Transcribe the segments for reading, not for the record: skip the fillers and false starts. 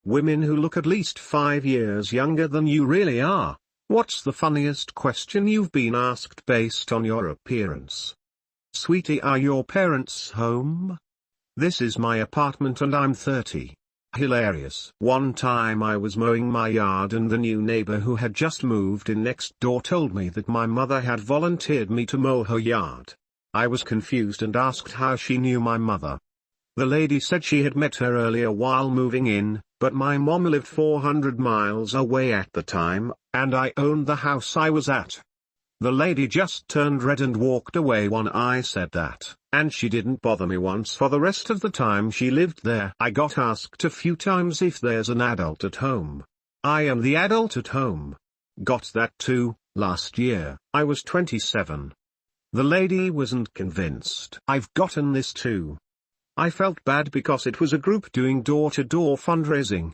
Women who look at least 5 years younger than you really are. What's the funniest question you've been asked based on your appearance? Sweetie, are your parents home? This is my apartment and I'm 30. Hilarious. One time I was mowing my yard and the new neighbor who had just moved in next door told me that my mother had volunteered me to mow her yard. I was confused and asked how she knew my mother. The lady said she had met her earlier while moving in, but my mom lived 400 miles away at the time, and I owned the house I was at. The lady just turned red and walked away when I said that, and she didn't bother me once for the rest of the time she lived there. I got asked a few times if there's an adult at home. I am the adult at home. Got that too, last year. I was 27. The lady wasn't convinced. I've gotten this too. I felt bad because it was a group doing door-to-door fundraising.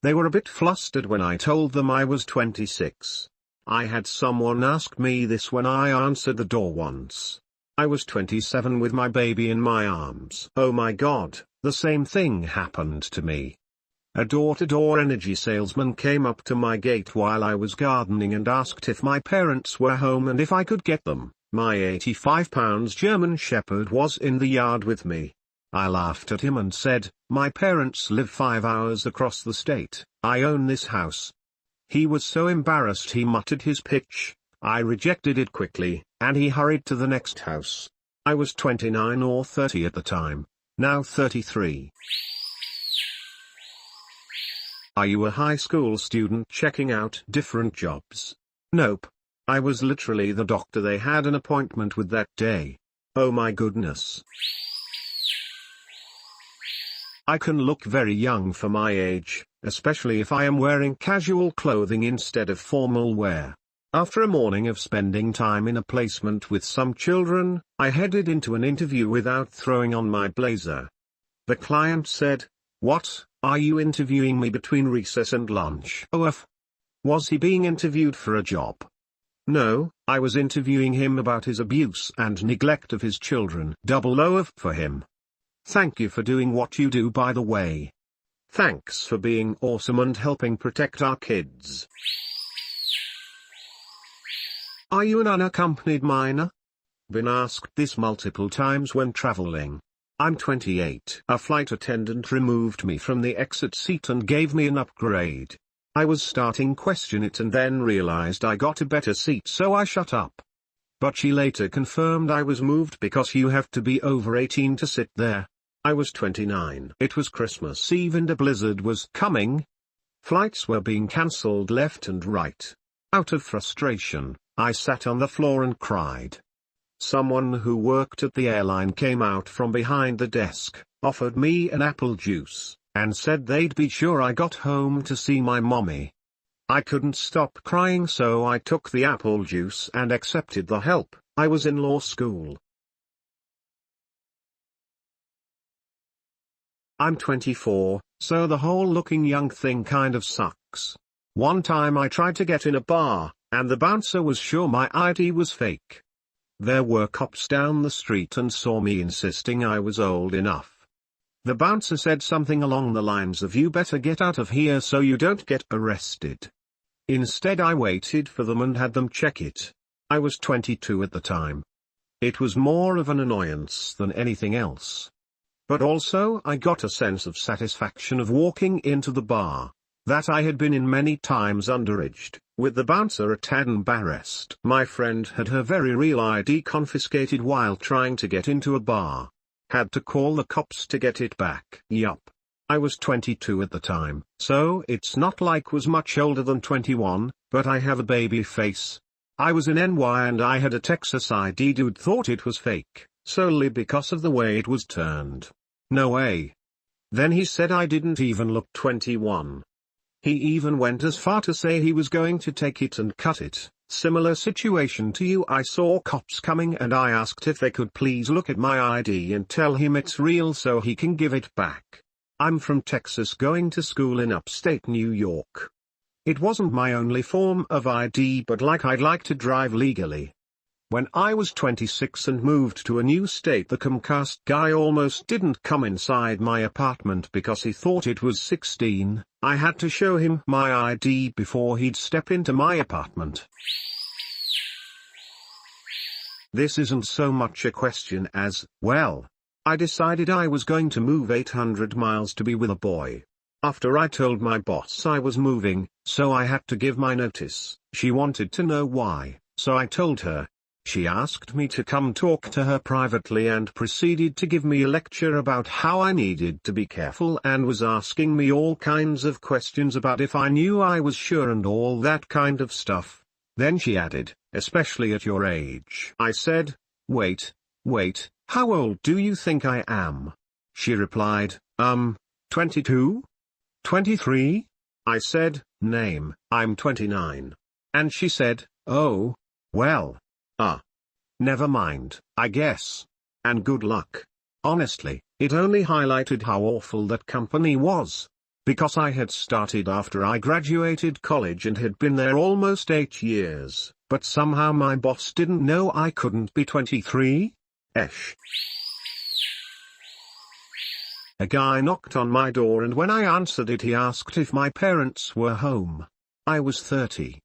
They were a bit flustered when I told them I was 26. I had someone ask me this when I answered the door once. I was 27 with my baby in my arms. Oh my god, the same thing happened to me. A door-to-door energy salesman came up to my gate while I was gardening and asked if my parents were home and if I could get them. My 85-pound German Shepherd was in the yard with me. I laughed at him and said, "My parents live 5 hours across the state, I own this house." He was so embarrassed he muttered his pitch. I rejected it quickly, and he hurried to the next house. I was 29 or 30 at the time, now 33. Are you a high school student checking out different jobs? Nope. I was literally the doctor they had an appointment with that day. Oh my goodness. I can look very young for my age, especially if I am wearing casual clothing instead of formal wear. After a morning of spending time in a placement with some children, I headed into an interview without throwing on my blazer. The client said, "What, are you interviewing me between recess and lunch?" OF. Was he being interviewed for a job? No, I was interviewing him about his abuse and neglect of his children. Double OF for him. Thank you for doing what you do, by the way. Thanks for being awesome and helping protect our kids. Are you an unaccompanied minor? Been asked this multiple times when traveling. I'm 28. A flight attendant removed me from the exit seat and gave me an upgrade. I was starting question it and then realized I got a better seat, so I shut up. But she later confirmed I was moved because you have to be over 18 to sit there. I was 29. It was Christmas Eve and a blizzard was coming. Flights were being cancelled left and right. Out of frustration, I sat on the floor and cried. Someone who worked at the airline came out from behind the desk, offered me an apple juice, and said they'd be sure I got home to see my mommy. I couldn't stop crying, so I took the apple juice and accepted the help. I was in law school. I'm 24, so the whole looking young thing kind of sucks. One time I tried to get in a bar, and the bouncer was sure my ID was fake. There were cops down the street and saw me insisting I was old enough. The bouncer said something along the lines of, "You better get out of here so you don't get arrested." Instead I waited for them and had them check it. I was 22 at the time. It was more of an annoyance than anything else. But also I got a sense of satisfaction of walking into the bar, that I had been in many times underaged, with the bouncer a tad embarrassed. My friend had her very real ID confiscated while trying to get into a bar. Had to call the cops to get it back. Yup. I was 22 at the time, so it's not like was much older than 21, but I have a baby face. I was in NY and I had a Texas ID. Dude thought it was fake, solely because of the way it was turned. No way. Then he said I didn't even look 21. He even went as far to say he was going to take it and cut it. Similar situation to you. I saw cops coming and I asked if they could please look at my ID and tell him it's real so he can give it back. I'm from Texas going to school in upstate New York. It wasn't my only form of ID, but like I'd like to drive legally. When I was 26 and moved to a new state, the Comcast guy almost didn't come inside my apartment because he thought it was 16, I had to show him my ID before he'd step into my apartment. This isn't so much a question as, well, I decided I was going to move 800 miles to be with a boy. After I told my boss I was moving, so I had to give my notice. She wanted to know why, so I told her. She asked me to come talk to her privately and proceeded to give me a lecture about how I needed to be careful and was asking me all kinds of questions about if I knew I was sure and all that kind of stuff. Then she added, especially at your age. I said, wait, how old do you think I am? She replied, 22? 23? I said, name, I'm 29. And she said, oh, well. Never mind, I guess. And good luck. Honestly, it only highlighted how awful that company was. Because I had started after I graduated college and had been there almost 8 years, but somehow my boss didn't know I couldn't be 23? Esh. A guy knocked on my door and when I answered it he asked if my parents were home. I was 30.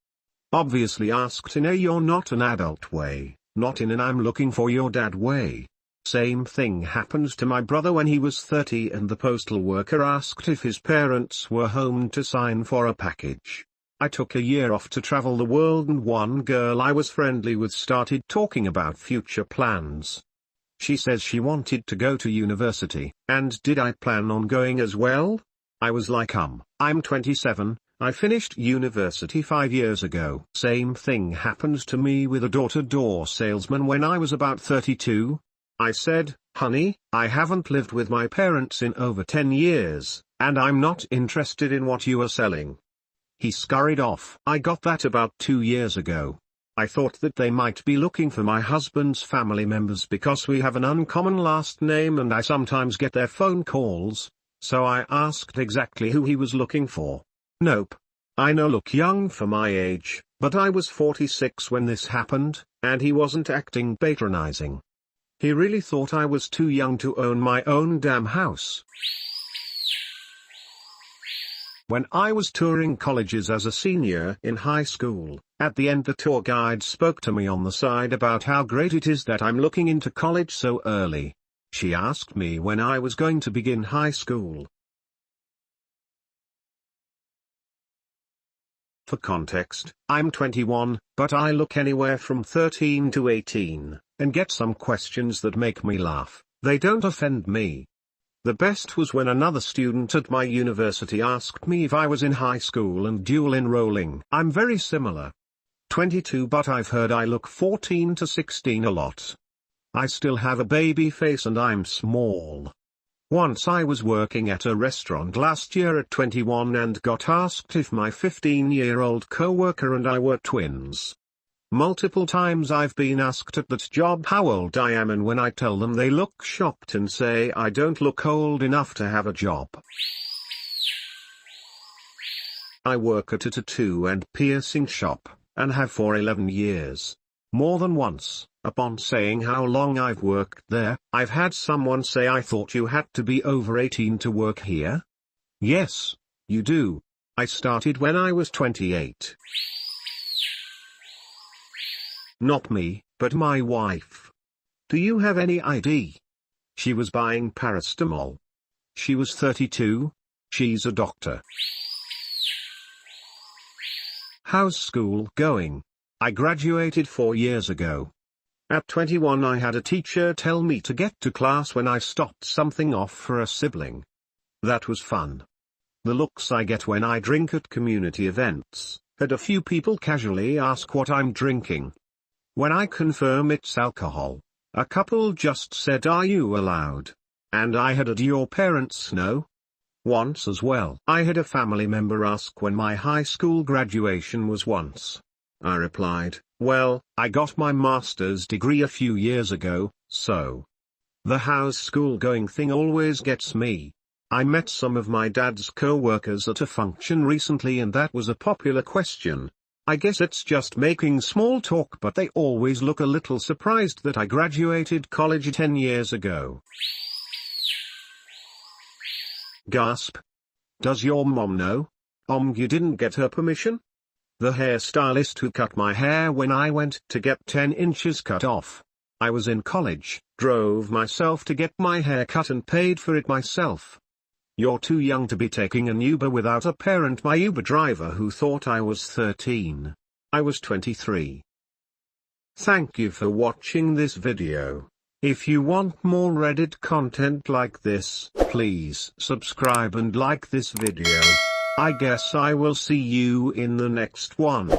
Obviously asked in a you're not an adult way, not in an I'm looking for your dad way. Same thing happened to my brother when he was 30 and the postal worker asked if his parents were home to sign for a package. I took a year off to travel the world and one girl I was friendly with started talking about future plans. She says she wanted to go to university, and did I plan on going as well? I was like I'm 27, I finished university 5 years ago. Same thing happened to me with a door-to-door salesman when I was about 32. I said, honey, I haven't lived with my parents in over 10 years, and I'm not interested in what you are selling. He scurried off. I got that about 2 years ago. I thought that they might be looking for my husband's family members because we have an uncommon last name and I sometimes get their phone calls, so I asked exactly who he was looking for. Nope. I know look young for my age, but I was 46 when this happened, and he wasn't acting patronizing. He really thought I was too young to own my own damn house. When I was touring colleges as a senior in high school, at the end the tour guide spoke to me on the side about how great it is that I'm looking into college so early. She asked me when I was going to begin high school. For context, I'm 21, but I look anywhere from 13 to 18, and get some questions that make me laugh. They don't offend me. The best was when another student at my university asked me if I was in high school and dual enrolling. I'm very similar. 22 but I've heard I look 14 to 16 a lot. I still have a baby face and I'm small. Once I was working at a restaurant last year at 21 and got asked if my 15-year-old co-worker and I were twins. Multiple times I've been asked at that job how old I am and when I tell them they look shocked and say I don't look old enough to have a job. I work at a tattoo and piercing shop, and have for 11 years. More than once, upon saying how long I've worked there, I've had someone say I thought you had to be over 18 to work here? Yes, you do. I started when I was 28. Not me, but my wife. Do you have any ID? She was buying paracetamol. She was 32. She's a doctor. How's school going? I graduated 4 years ago. At 21 I had a teacher tell me to get to class when I stopped something off for a sibling. That was fun. The looks I get when I drink at community events. Had a few people casually ask what I'm drinking. When I confirm it's alcohol, a couple just said are you allowed? And I had a do your parents know? Once as well. I had a family member ask when my high school graduation was once. I replied, well, I got my master's degree a few years ago, so. The how's school going thing always gets me. I met some of my dad's co-workers at a function recently and that was a popular question. I guess it's just making small talk but they always look a little surprised that I graduated college 10 years ago. Gasp. Does your mom know? You didn't get her permission? The hairstylist who cut my hair when I went to get 10 inches cut off. I was in college, drove myself to get my hair cut and paid for it myself. You're too young to be taking an Uber without a parent. My Uber driver who thought I was 13. I was 23. Thank you for watching this video. If you want more Reddit content like this, please subscribe and like this video. I guess I will see you in the next one.